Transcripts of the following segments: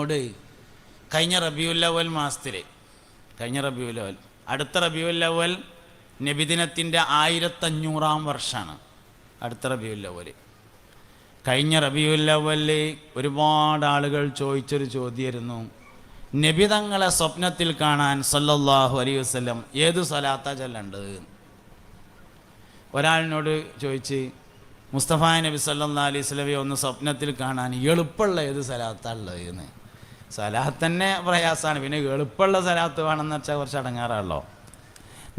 ോട് കഴിഞ്ഞ റബീഉൽ അവ്വൽ മാസത്തിൽ അടുത്ത റബീഉൽ അവ്വൽ നബിദിനത്തിൻ്റെ 1500-ാം വർഷമാണ്. അടുത്ത റബീഉൽ അവ്വൽ. കഴിഞ്ഞ റബീഉൽ അവ്വലിൽ ഒരുപാട് ആളുകൾ ചോദിച്ചൊരു ചോദ്യമായിരുന്നു, നബി തങ്ങളെ സ്വപ്നത്തിൽ കാണാൻ സല്ലല്ലാഹു അലൈഹി വസല്ലം ഏത് സ്വലാത്താ ചൊല്ലേണ്ടത്? ഒരാളിനോട് ചോദിച്ച്, മുസ്തഫ നബി സല്ലല്ലാഹു അലൈഹി വസല്ലമയെ ഒന്ന് സ്വപ്നത്തിൽ കാണാൻ എളുപ്പമുള്ള ഏത് സ്വലാത്താണ് ഉള്ളത് എന്ന്. സ്വലാത്ത് തന്നെ പ്രയാസമാണ്, പിന്നെ എളുപ്പമുള്ള സ്വലാത്ത് വേണമെന്ന് വെച്ചാൽ കുറച്ച് അടങ്ങാറാണല്ലോ.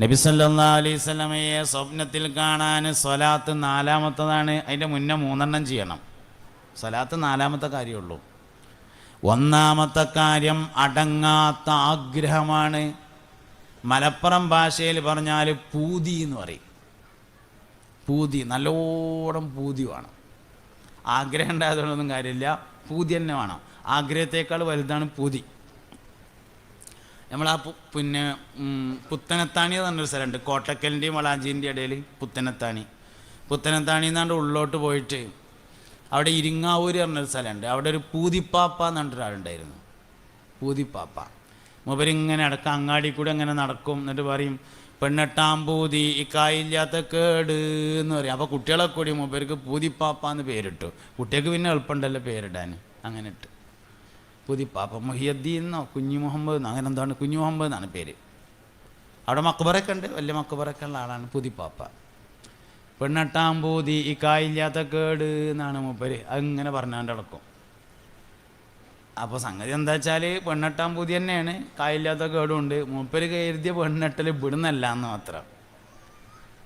നബി സല്ലല്ലാഹു അലൈഹി വസല്ലമയെ സ്വപ്നത്തിൽ കാണാൻ സ്വലാത്ത് 4-മത്തതാണ്. അതിൻ്റെ മുന്നേ 3 ചെയ്യണം. സ്വലാത്ത് 4-മത്തെ കാര്യമുള്ളൂ. 1-മത്തെ കാര്യം അടങ്ങാത്ത ആഗ്രഹമാണ്. മലപ്പുറം ഭാഷയിൽ പറഞ്ഞാൽ പൂതി എന്ന് പറയും. പൂതി, നല്ലോണം പൂതി വേണം. ആഗ്രഹം ഉണ്ടായതുകൊണ്ടൊന്നും കാര്യമില്ല, പൂതി തന്നെ വേണം. ആഗ്രഹത്തേക്കാൾ വലുതാണ് പൂതി. നമ്മൾ പുത്തനത്താണി എന്ന് പറഞ്ഞൊരു സ്ഥലമുണ്ട്, കോട്ടക്കലിൻ്റെയും വളാഞ്ചിൻ്റെയും ഇടയിൽ. പുത്തനത്താണി എന്നാണ്ട് ഉള്ളോട്ട് പോയിട്ട് അവിടെ ഇരിങ്ങാവൂർ പറഞ്ഞൊരു സ്ഥലമുണ്ട്. അവിടെ ഒരു പൂതിപ്പാപ്പ എന്ന് പറഞ്ഞൊരാളുണ്ടായിരുന്നു. പൂതിപ്പാപ്പ മൂപ്പരിങ്ങനെ ഇടയ്ക്ക് അങ്ങാടി കൂടെ അങ്ങനെ നടക്കും. എന്നിട്ട് പറയും, പെണ്ണെട്ടാം പൂതി ഇക്കായില്ലാത്ത കേട് എന്ന് പറയും. അപ്പോൾ കുട്ടികളെ കൂടി മൂപ്പർക്ക് പൂതിപ്പാപ്പ എന്ന് പേരിട്ടു. കുട്ടികൾക്ക് പിന്നെ എളുപ്പമുണ്ടല്ലോ പേരിടാൻ. അങ്ങനെ ഇട്ട് പൂതിപ്പാപ്പ. മുഹിയുദ്ദീൻ എന്നോ കുഞ്ഞു മുഹമ്മദ് എന്നോ അങ്ങനെ എന്താണ്, കുഞ്ഞു മുഹമ്മദ് എന്നാണ് പേര്. അവിടെ മക്ബറൊക്കെ ഉണ്ട്, വലിയ മക്ബറൊക്കെ ഉള്ള ആളാണ് പൂതിപ്പാപ്പ. പെണ്ണെട്ടാം പൂതി ഇക്കായില്ലാത്ത കേട് എന്നാണ് മൂപ്പര് അങ്ങനെ പറഞ്ഞാണ്ട് നടക്കും. അപ്പോൾ സംഗതി എന്താ വെച്ചാൽ പെണ്ണെട്ടാൻ പൂതി തന്നെയാണ്, കായില്ലാത്ത കേടുമുണ്ട്. മൂപ്പര് കരുതിയ പെണ്ണെട്ടൽ ഇവിടുന്നല്ല എന്ന് മാത്രം.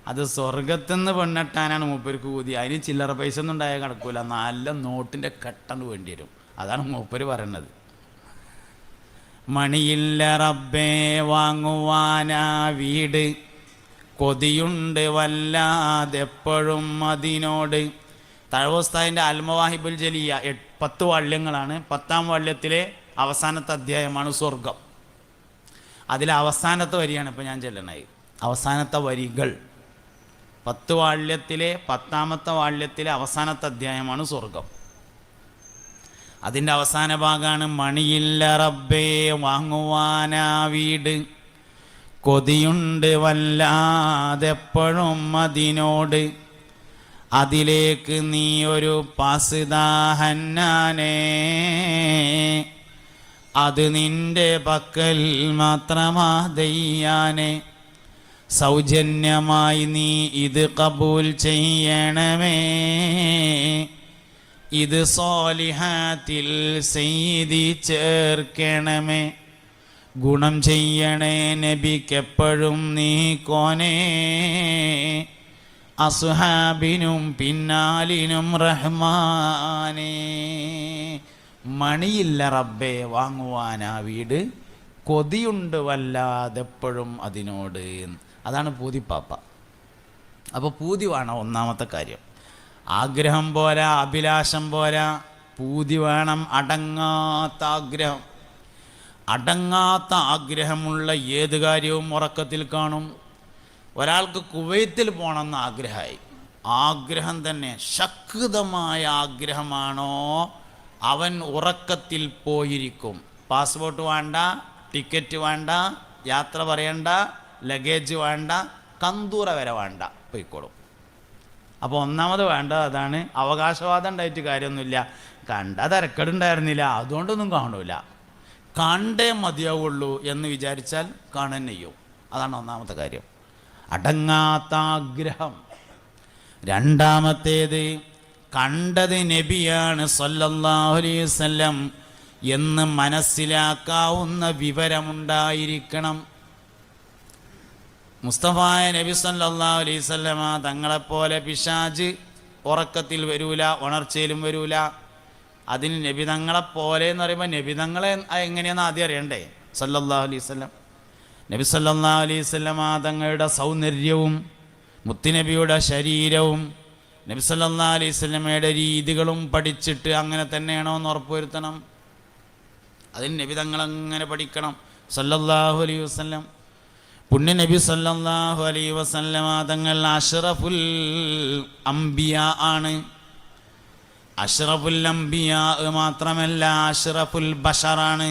അത് സ്വർഗത്തുനിന്ന് പെണ്ണെട്ടാനാണ് മൂപ്പർക്ക് പൂതി. അതിന് ചില്ലറ പൈസ ഒന്നും ഉണ്ടായാൽ കിടക്കൂല, നല്ല നോട്ടിൻ്റെ കെട്ടണ്ട് വേണ്ടി വരും. അതാണ് മൂപ്പര് പറയണത്. മണിയില്ല റബ്ബേ വാങ്ങുവാനാ വീട്, കൊതിയുണ്ട് വല്ലാതെപ്പോഴും അതിനോട്. തഴവോസ്താദിൻ്റെ അൽമവാഹിബുൽ ജലിയ 10 വാള്യങ്ങളാണ്. 10-ാം വാള്യത്തിലെ അവസാനത്തെ അധ്യായമാണ് സ്വർഗം. അതിലെ അവസാനത്തെ വരിയാണ് ഇപ്പോൾ ഞാൻ ചൊല്ലണത്. അവസാനത്തെ വരികൾ 10 വാള്യത്തിലെ 10-ാമത്തെ വാള്യത്തിലെ അവസാനത്തെ അധ്യായമാണ് സ്വർഗം. അതിൻ്റെ അവസാന ഭാഗമാണ് മണിയില്ല റബ്ബേ വാങ്ങുവാനാ വീട്, കൊതിയുണ്ട് വല്ലാതെപ്പോഴും അതിനോട്. അതിലേക്ക് നീ ഒരു പാസ്ദാഹന്നാനേ, അത് നിന്റെ പക്കൽ മാത്രമാ ദയ്യാനേ. സൗജന്യമായി നീ ഇത് കബൂൽ ചെയ്യണമേ, ഇത് സ്വാലിഹാത്തിൽ സയ്യിദി ചേർക്കണമേ. ഗുണം ചെയ്യണേ നബിക്കെപ്പോഴും നീ കോനേ, അസ്ഹാബിനും പിന്നാലിനും റഹ്മാനേ. മണിയില്ല റബ്ബേ വാങ്ങുവാനാ വീട്, കൊതിയുണ്ട് വല്ലാതെപ്പോഴും അതിനോട്. അതാണ് പൂതിപ്പാപ്പ. അപ്പോൾ പൂതി വേണം 1-മത്തെ കാര്യം. ആഗ്രഹം പോരാ, അഭിലാഷം പോരാ, പൂതി വേണം. അടങ്ങാത്ത ആഗ്രഹം. അടങ്ങാത്ത ആഗ്രഹമുള്ള ഏത് കാര്യവും ഉറക്കത്തിൽ കാണും. ഒരാൾക്ക് കുവൈത്തിൽ പോകണമെന്ന് ആഗ്രഹമായി. ആഗ്രഹം തന്നെ ശക്തമായ ആഗ്രഹമാണോ, അവൻ ഉറക്കത്തിൽ പോയിരിക്കും. പാസ്പോർട്ട് വേണ്ട, ടിക്കറ്റ് വേണ്ട, യാത്ര പറയണ്ട, ലഗേജ് വേണ്ട, കന്തൂറ വരെ വേണ്ട, പോയിക്കോളും. അപ്പോൾ 1-മത് വേണ്ട അതാണ്. അവകാശവാദം ഉണ്ടായിട്ട് കാര്യമൊന്നുമില്ല. കണ്ട തിരക്കേടുണ്ടായിരുന്നില്ല, അതുകൊണ്ടൊന്നും കാണൂല. കണ്ടേ മതിയാവുള്ളൂ എന്ന് വിചാരിച്ചാൽ കാണാൻ ചെയ്യും. അതാണ് 1-മത്തെ കാര്യം, അടങ്ങാത്ത ആഗ്രഹം. 2-മത്തേത് കണ്ടത് നബിയാണ് സല്ലല്ലാഹു അലൈഹി വസല്ലം എന്ന് മനസ്സിലാക്കാവുന്ന വിവരമുണ്ടായിരിക്കണം. മുസ്തഫായ നബി സല്ലല്ലാഹു അലൈഹി വസല്ലമ തങ്ങളെപ്പോലെ പിശാച് ഉറക്കത്തിൽ വരൂല, ഉണർച്ചയിലും വരൂല. അതിന് നബി തങ്ങളെപ്പോലെ എന്ന് പറയുമ്പോൾ നബി തങ്ങളെ എങ്ങനെയാണെന്ന് ആദ്യം അറിയണ്ടേ. സല്ലല്ലാഹു അലൈഹി വസല്ലം, നബി സല്ലല്ലാഹു അലൈഹി വസല്ലമ തങ്ങളുടെ സൗന്ദര്യവും മുത്തുനബിയുടെ ശരീരവും നബി സല്ലല്ലാഹു അലൈഹി വസല്ലമയുടെ രീതികളും പഠിച്ചിട്ട് അങ്ങനെ തന്നെയാണോ എന്ന് ഉറപ്പുവരുത്തണം. അതിന് നബി തങ്ങളങ്ങനെ പഠിക്കണം സല്ലല്ലാഹു അലൈഹി വസല്ലം. പുണ്യ നബി സല്ലല്ലാഹു അലൈഹി വസല്ലമ തങ്ങൾ അഷ്റഫുൽ അംബിയ ആണ്. അഷ്റഫുൽ അംബിയാ മാത്രമല്ല അഷ്റഫുൽ ബഷറാണ്.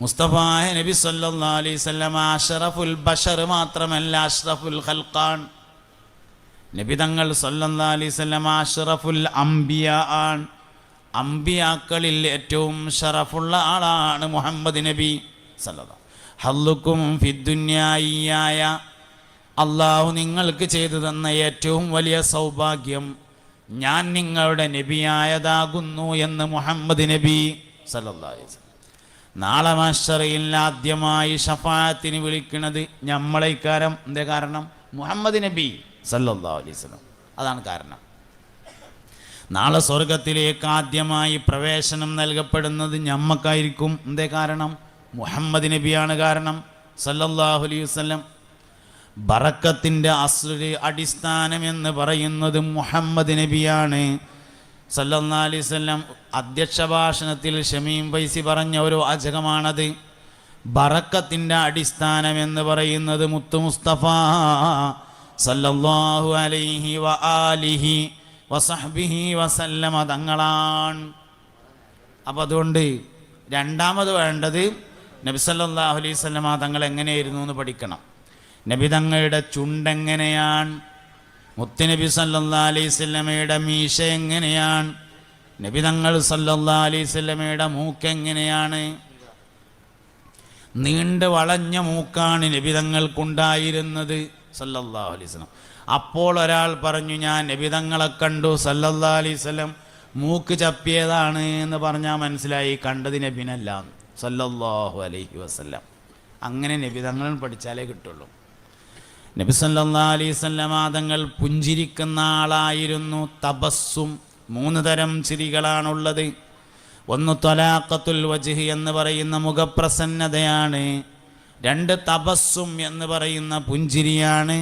മുസ്തഫ നബി സല്ലല്ലാഹു അലൈഹി വസല്ലം അഷ്റഫുൽ ബഷർ മാത്രമല്ല അഷ്റഫുൽ ഖൽഖാൻ. നബി തങ്ങൾ സല്ലല്ലാഹു അലൈഹി വസല്ലം അഷ്റഫുൽ അംബിയാ ആണ്. അംബിയാക്കളിൽ ഏറ്റവും ഷറഫുള്ള ആളാണ് മുഹമ്മദ് നബി സല്ലല്ലാഹു. ഹല്ലുക്കും ഫിദ്ദുന്യായ, അള്ളാഹു നിങ്ങൾക്ക് ചെയ്തു തന്ന ഏറ്റവും വലിയ സൗഭാഗ്യം ഞാൻ നിങ്ങളുടെ നബിയായതാകുന്നു എന്ന് മുഹമ്മദ് നബി സല്ലല്ലാഹു അലൈഹി വസല്ലം. നാളെ മഹ്ശറിൽ ആദ്യമായി ഷഫാഅത്തിന് വിളിക്കുന്നത് നമ്മളെക്കാരം. എന്തേ കാരണം? മുഹമ്മദ് നബി സല്ലല്ലാഹു അലൈഹി വസല്ലം. അതാണ് കാരണം. നാളെ സ്വർഗത്തിലേക്ക് ആദ്യമായി പ്രവേശനം നൽകപ്പെടുന്നത് ഞമ്മക്കായിരിക്കും. എന്തേ കാരണം? മുഹമ്മദ് നബിയാണ് കാരണം സല്ലല്ലാഹു അലൈഹി വസല്ലം. ബറക്കത്തിൻ്റെ അടിസ്ഥാനം എന്ന് പറയുന്നത് മുഹമ്മദ് നബിയാണ് സല്ലല്ലാഹു അലൈഹി വസല്ലം. അധ്യക്ഷ ഭാഷണത്തിൽ ഷമീം ഫൈസി പറഞ്ഞ ഒരു വാചകമാണത്. ബറക്കത്തിൻ്റെ അടിസ്ഥാനം എന്ന് പറയുന്നത് മുത്തു മുസ്തഫ സല്ലല്ലാഹു അലൈഹി വആലിഹി വസഹ്ബിഹി വസല്ലമ തങ്ങളാണ്. അപ്പം അതുകൊണ്ട് രണ്ടാമത് വേണ്ടത് നബി സല്ലല്ലാഹു അലൈഹി വസല്ലമ തങ്ങൾ എങ്ങനെയായിരുന്നു എന്ന് പഠിക്കണം. നബി തങ്ങളുടെ ചുണ്ടെങ്ങനെയാണ്, മുത്തുനബി സല്ലല്ലാഹു അലൈഹി വസല്ലമയുടെ മീശ എങ്ങനെയാണ്, നബി തങ്ങൾ സല്ലല്ലാഹു അലൈഹി വസല്ലമയുടെ മൂക്ക് എങ്ങനെയാണ്. നീണ്ട് വളഞ്ഞ മൂക്കാണ് നബി തങ്ങൾക്കുണ്ടായിരുന്നത് സല്ലല്ലാഹു അലൈഹി വസല്ലം. അപ്പോൾ ഒരാൾ പറഞ്ഞു, ഞാൻ നബി തങ്ങളെ കണ്ടു സല്ലല്ലാഹു അലൈഹി വസല്ലം മൂക്ക് ചപ്പിയതാണ് എന്ന് പറഞ്ഞാൽ മനസ്സിലായി കണ്ടത് നബിനല്ല സല്ലല്ലാഹു അലൈഹി വസല്ലം. അങ്ങനെ നബി തങ്ങൾ പഠിച്ചാലേ കിട്ടുള്ളൂ. നബി സല്ലല്ലാഹു അലൈഹി വസല്ലം തങ്ങൾ പുഞ്ചിരിക്കുന്ന ആളായിരുന്നു. തബസ്സും, 3 തരം ചിരികളാണുള്ളത്. ഒന്ന് ത്വലാഖത്തുൽ വജ്ഹ് എന്ന് പറയുന്ന മുഖപ്രസന്നതയാണ്. 2 തബസ്സും എന്ന് പറയുന്ന പുഞ്ചിരിയാണ്.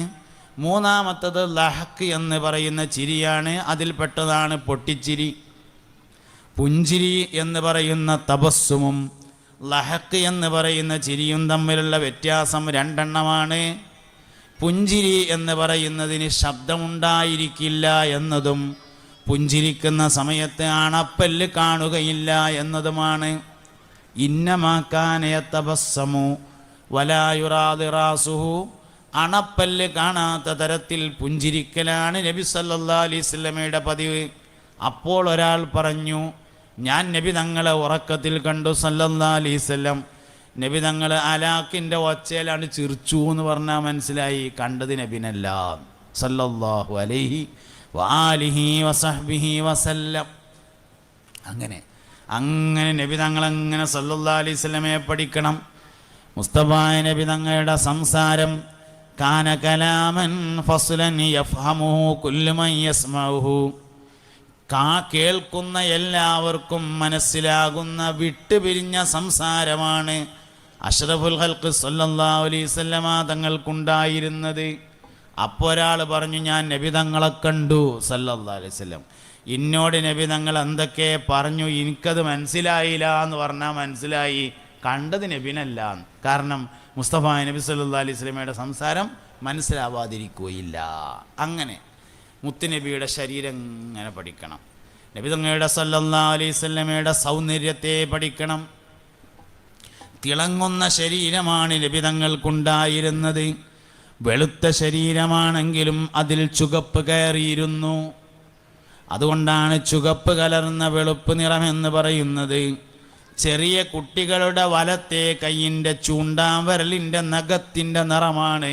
3-മത്തത് ലഹക്ക് എന്ന് പറയുന്ന ചിരിയാണ്. അതിൽപ്പെട്ടതാണ് പൊട്ടിച്ചിരി. പുഞ്ചിരി എന്ന് പറയുന്ന തബസ്സുമും ലഹക്ക് എന്ന് പറയുന്ന ചിരിയും തമ്മിലുള്ള വ്യത്യാസം 2 എണ്ണമാണ്. പുഞ്ചിരി എന്ന് പറയുന്നതിന് ശബ്ദമുണ്ടായിരിക്കില്ല എന്നതും പുഞ്ചിരിക്കുന്ന സമയത്ത് അണപ്പല്ല് കാണുകയില്ല എന്നതുമാണ്. ഇന്നമാക്കാനയ തബസ്സമു വലായുറാദി റാസുഹു, അണപ്പല്ല് കാണാത്ത തരത്തിൽ പുഞ്ചിരിക്കലാണ് നബി സല്ലല്ലാഹു അലൈഹി വസല്ലമയുടെ പതിവ്. അപ്പോൾ ഒരാൾ പറഞ്ഞു, ഞാൻ നബി തങ്ങളെ ഉറക്കത്തിൽ കണ്ടു സല്ലല്ലാഹു അലൈഹി വസല്ലം. നബി തങ്ങൾ അലാക്കിൻ്റെ ഒച്ചയിലാണ് ചിരിച്ചു എന്ന് പറഞ്ഞാൽ മനസ്സിലായി കണ്ടത് നബിനല്ല സല്ലല്ലാഹു അലൈഹി വആലിഹി വസഹ്ബിഹി വസല്ലം. അങ്ങനെ നബി തങ്ങളങ്ങനെ സല്ലല്ലാഹു അലൈഹി വസല്ലമയെ പഠിക്കണം. മുസ്തഫ നബി തങ്ങളുടെ സംസാരം കാന കലാമൻ ഫസ്ലൻ യഫ്ഹമുഹു കുല്ലു മൻ യസ്മഉഹു, കേൾക്കുന്ന എല്ലാവർക്കും മനസ്സിലാകുന്ന വിട്ടുപിരിഞ്ഞ സംസാരമാണ് അഷ്റഫുൽ ഖൽഖ് സല്ലല്ലാഹു അലൈഹി വസല്ലമ തങ്ങൾക്കുണ്ടായിരുന്നത്. അപ്പോൾ ഒരാൾ പറഞ്ഞു, ഞാൻ നബി തങ്ങളെ കണ്ടു സല്ലല്ലാഹു അലൈഹി വസല്ലം. എന്നോട് നബി തങ്ങൾ എന്തൊക്കെ പറഞ്ഞു എനിക്കത് മനസ്സിലായില്ല എന്ന് പറഞ്ഞാൽ മനസ്സിലായി കണ്ടത് നബിനല്ല. കാരണം മുസ്തഫ നബി സല്ലല്ലാഹു അലൈഹി വസല്ലമയുടെ സംസാരം മനസ്സിലാവാതിരിക്കുകയില്ല. അങ്ങനെ മുത്തുനബിയുടെ ശരീരം ഇങ്ങനെ പഠിക്കണം. നബി തങ്ങളുടെ സല്ലല്ലാഹു അലൈഹി വസല്ലമയുടെ സൗന്ദര്യത്തെ പഠിക്കണം. തിളങ്ങുന്ന ശരീരമാണ് നബി തങ്ങൾക്കുണ്ടായിരുന്നത്. വെളുത്ത ശരീരമാണെങ്കിലും അതിൽ ചുവപ്പ് കയറിയിരുന്നു. അതുകൊണ്ടാണ് ചുവപ്പ് കലർന്ന വെളുപ്പ് നിറമെന്ന് പറയുന്നത്. ചെറിയ കുട്ടികളുടെ വലത്തെ കൈയിൻ്റെ ചൂണ്ടാവരലിൻ്റെ നഖത്തിൻ്റെ നിറമാണ്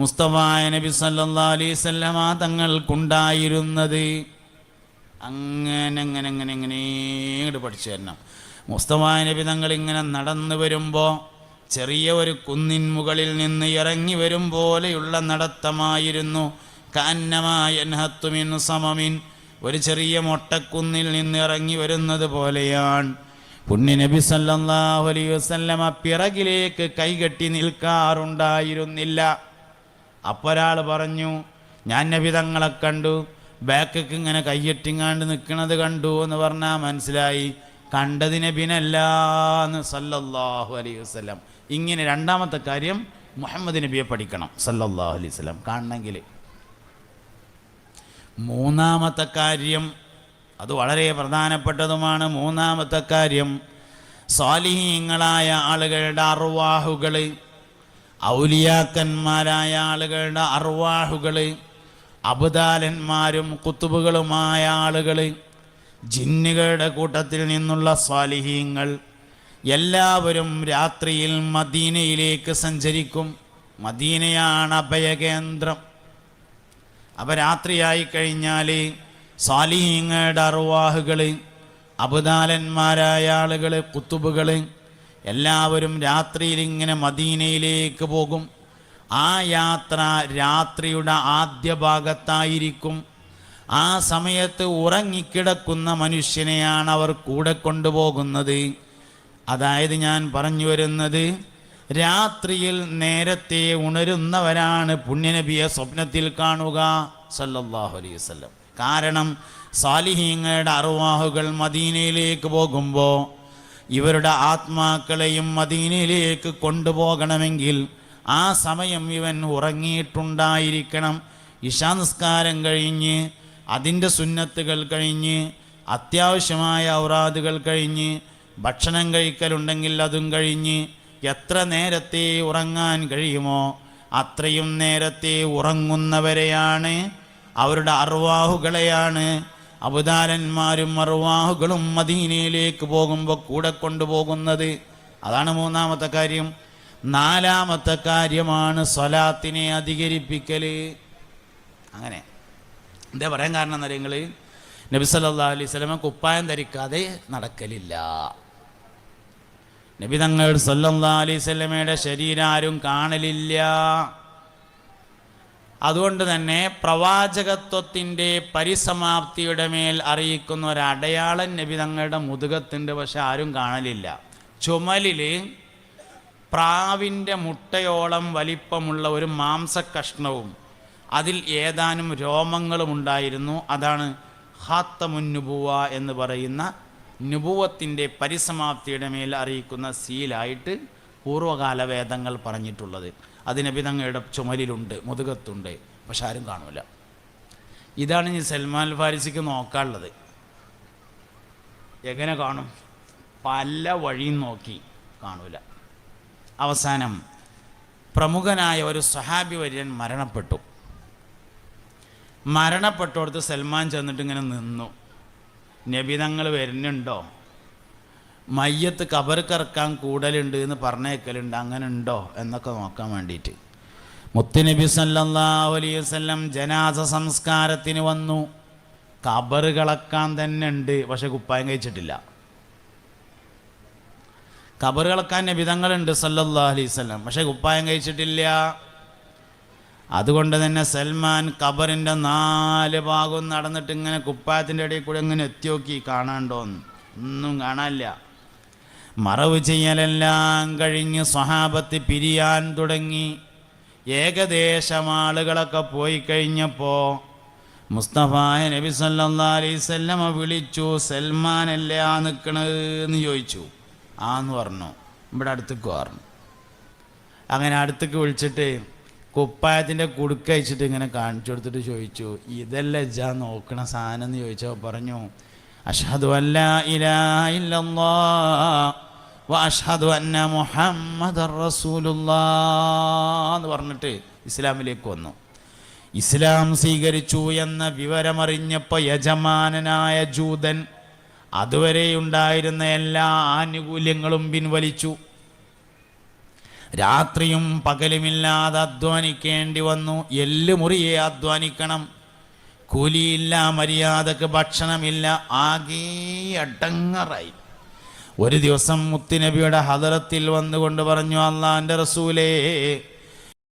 മുസ്തഫ നബി സല്ലല്ലാഹു അലൈഹി വസല്ലമ തങ്ങൾക്കുണ്ടായിരുന്നത്. അങ്ങനെ ഇങ്ങോട്ട് പഠിച്ചു തരണം. മുസ്തഫ നബി തങ്ങൾ ഇങ്ങനെ നടന്നു വരുമ്പോൾ ചെറിയ ഒരു കുന്നിൻ മുകളിൽ നിന്ന് ഇറങ്ങി വരും പോലെയുള്ള നടത്തമായിരുന്നു. കാന്നമായൻഹത്തുമിൻ സമമിൻ, ഒരു ചെറിയ മൊട്ടക്കുന്നിൽ നിന്ന് ഇറങ്ങി വരുന്നത് പോലെയാണ്. പുണ്യ നബി സല്ലല്ലാഹു അലൈഹി വസല്ലമ പിറകിലേക്ക് കൈകെട്ടി നിൽക്കാറുണ്ടായിരുന്നില്ല. അപ്പൊരാൾ പറഞ്ഞു, ഞാൻ നബി തങ്ങളെ കണ്ടു, ബാക്കിക്ക് ഇങ്ങനെ കയ്യെട്ടിങ്ങാണ്ട് നിൽക്കുന്നത് കണ്ടു എന്ന് പറഞ്ഞാൽ മനസ്സിലായി കണ്ടത് നബിനല്ലാന്ന് സല്ലല്ലാഹു അലൈഹി വസല്ലം. ഇങ്ങനെ 2-മത്തെ കാര്യം മുഹമ്മദ് നബിയെ പഠിക്കണം സല്ലല്ലാഹു അലൈഹി വസല്ലം കാണണമെങ്കിൽ. 3-മത്തെ കാര്യം അത് വളരെ പ്രധാനപ്പെട്ടതുമാണ്. മൂന്നാമത്തെ കാര്യം, സ്വാലിഹീങ്ങളായ ആളുകളുടെ അർവാഹുകൾ, ഔലിയാക്കന്മാരായ ആളുകളുടെ അർവാഹുകൾ, അബ്ദാലന്മാരും കുത്തുബുകളുമായ ആളുകൾ, ജിന്നുകളുടെ കൂട്ടത്തിൽ നിന്നുള്ള സ്വാലിഹീങ്ങൾ എല്ലാവരും രാത്രിയിൽ മദീനയിലേക്ക് സഞ്ചരിക്കും. മദീനയാണ് അഭയകേന്ദ്രം. അപ്പോൾ രാത്രിയായി കഴിഞ്ഞാൽ സ്വാലിഹീങ്ങളുടെ അർവാഹുകൾ, അബ്ദാലന്മാരായ ആളുകൾ, കുത്തുബുകൾ എല്ലാവരും രാത്രിയിൽ ഇങ്ങനെ മദീനയിലേക്ക് പോകും. ആ യാത്ര രാത്രിയുടെ ആദ്യ ഭാഗത്തായിരിക്കും. ആ സമയത്ത് ഉറങ്ങിക്കിടക്കുന്ന മനുഷ്യനെയാണ് അവർ കൂടെ കൊണ്ടുപോകുന്നത്. അതായത് ഞാൻ പറഞ്ഞു വരുന്നത്, രാത്രിയിൽ നേരത്തെ ഉണരുന്നവരാണ് പുണ്യനബിയെ സ്വപ്നത്തിൽ കാണുക സല്ലല്ലാഹു അലൈഹി വസല്ലം. കാരണം സാലിഹീങ്ങളുടെ അർവാഹുകൾ മദീനയിലേക്ക് പോകുമ്പോൾ ഇവരുടെ ആത്മാക്കളെയും മദീനയിലേക്ക് കൊണ്ടുപോകണമെങ്കിൽ ആ സമയം ഇവൻ ഉറങ്ങിയിട്ടുണ്ടായിരിക്കണം. ഇശാ നിസ്കാരം കഴിഞ്ഞ് അതിൻ്റെ സുന്നത്തുകൾ കഴിഞ്ഞ് അത്യാവശ്യമായ ഔറാദുകൾ കഴിഞ്ഞ് ഭക്ഷണം കഴിക്കലുണ്ടെങ്കിൽ അതും കഴിഞ്ഞ് എത്ര നേരത്തെ ഉറങ്ങാൻ കഴിയുമോ അത്രയും നേരത്തെ ഉറങ്ങുന്നവരെയാണ്, അവരുടെ അർവാഹുകളെയാണ് അബ്ദാലന്മാരും അർവാഹുകളും മദീനയിലേക്ക് പോകുമ്പോൾ കൂടെ കൊണ്ടുപോകുന്നത്. അതാണ് മൂന്നാമത്തെ കാര്യം. നാലാമത്തെ കാര്യമാണ് സ്വലാത്തിനെ അധികരിപ്പിക്കൽ. അങ്ങനെ എന്താ പറയാൻ കാരണം എന്താ നിങ്ങൾ, നബി സല്ലല്ലാഹു അലൈഹി വസല്ലം കുപ്പായം ധരിക്കാതെ നടക്കലില്ല. നബി തങ്ങൾ സല്ലല്ലാഹു അലൈഹി വസല്ലമയുടെ ശരീരം ആരും കാണലില്ല. അതുകൊണ്ട് തന്നെ പ്രവാചകത്വത്തിൻ്റെ പരിസമാപ്തിയുടെ മേൽ അറിയിക്കുന്ന ഒരടയാളം നബി തങ്ങളുടെ മുതുകത്തുണ്ട്, പക്ഷെ ആരും കാണലില്ല. ചുമലിൽ പ്രാവിൻ്റെ മുട്ടയോളം വലിപ്പമുള്ള ഒരു മാംസക്കഷ്ണവും അതിൽ ഏതാനും രോമങ്ങളും ഉണ്ടായിരുന്നു. അതാണ് ഖാത്തമുൻ നുബുവ എന്ന് പറയുന്ന നുബുവത്തിൻ്റെ പരിസമാപ്തിയുടെ മേൽ അറിയിക്കുന്ന സീലായിട്ട് പൂർവ്വകാല വേദങ്ങൾ പറഞ്ഞിട്ടുള്ളത്. അത് നബി തങ്ങളുടെ ചുമലിലുണ്ട്, മുതുകത്തുണ്ട്, പക്ഷെ ആരും കാണൂല. ഇതാണ് ഇനി സൽമാൻ ഫാരിസിക്ക് നോക്കാനുള്ളത്. എങ്ങനെ കാണും? പല വഴിയും നോക്കി കാണൂല. അവസാനം പ്രമുഖനായ ഒരു സ്വഹാബി വര്യൻ മരണപ്പെട്ടു. മരണപ്പെട്ടോടത്ത് സൽമാൻ ചെന്നിട്ട് ഇങ്ങനെ നിന്നു. നബി തങ്ങൾ വരുന്നുണ്ടോ, മയ്യത്ത് കബർക്കിറക്കാൻ കൂടലുണ്ട് എന്ന് പറഞ്ഞേക്കലുണ്ട്, അങ്ങനെ ഉണ്ടോ എന്നൊക്കെ നോക്കാൻ വേണ്ടിയിട്ട് മുത്തുനബി സല്ലല്ലാഹു അലൈഹി വസല്ലം ജനാസ സംസ്കാരത്തിന് വന്നു. കബർ കളക്കാൻ തന്നെ ഉണ്ട്, പക്ഷെ കുപ്പായം കഴിച്ചിട്ടില്ല. കബർ കളക്കാൻ നബി തങ്ങളുണ്ട് സല്ലല്ലാഹു അലൈഹി വസല്ലം, പക്ഷെ കുപ്പായം കഴിച്ചിട്ടില്ല. അതുകൊണ്ട് തന്നെ സൽമാൻ ഖബറിൻ്റെ 4 ഭാഗവും നടന്നിട്ട് ഇങ്ങനെ കുപ്പായത്തിൻ്റെ ഇടയിൽ കൂടെ ഇങ്ങനെ എത്തി നോക്കി, കാണാണ്ടോന്ന്. ഒന്നും കാണാനില്ല. മറവ് ചെയ്യലെല്ലാം കഴിഞ്ഞ് സ്വഹാബത്ത് പിരിയാൻ തുടങ്ങി. ഏകദേശം ആളുകളൊക്കെ പോയി കഴിഞ്ഞപ്പോൾ മുസ്തഫായ നബി സല്ലല്ലാഹു അലൈഹി വസല്ലം വിളിച്ചു, സൽമാനല്ലേ ആ നിൽക്കണെന്ന് ചോദിച്ചു. ആന്ന് പറഞ്ഞു. ഇവിടെ അടുത്തേക്ക് പറഞ്ഞു. അങ്ങനെ അടുത്തേക്ക് വിളിച്ചിട്ട് കുപ്പായത്തിൻ്റെ കുടുക്ക അയച്ചിട്ട് ഇങ്ങനെ കാണിച്ചു കൊടുത്തിട്ട് ചോദിച്ചു, ഇതല്ലേ ഇജ്ജാ നോക്കണ സാധനം എന്ന് ചോദിച്ചപ്പോൾ പറഞ്ഞു, അഷ്ഹദു അല്ലാ ഇലാഹ ഇല്ലല്ലാഹ് വ അഷ്ഹദു അന്ന മുഹമ്മദർ റസൂലുള്ളാഹ് എന്ന് പറഞ്ഞിട്ട് ഇസ്ലാമിലേക്ക് വന്നു. ഇസ്ലാം സ്വീകരിച്ചു എന്ന വിവരമറിഞ്ഞപ്പോൾ യജമാനനായ ജൂതൻ അതുവരെ ഉണ്ടായിരുന്ന എല്ലാ ആനുകൂല്യങ്ങളും പിൻവലിച്ചു. രാത്രിയും പകലുമില്ലാതെ അധ്വാനിക്കേണ്ടി വന്നു. എല്ലുമുറിയെ അധ്വാനിക്കണം. കൂലിയില്ല, മര്യാദക്ക് ഭക്ഷണമില്ല, ആകെ അടങ്ങറായി. ഒരു ദിവസം മുത്തുനബിയുടെ ഹദറത്തിൽ വന്നുകൊണ്ട് പറഞ്ഞു, അല്ലാഹുവിൻ്റെ റസൂലേ,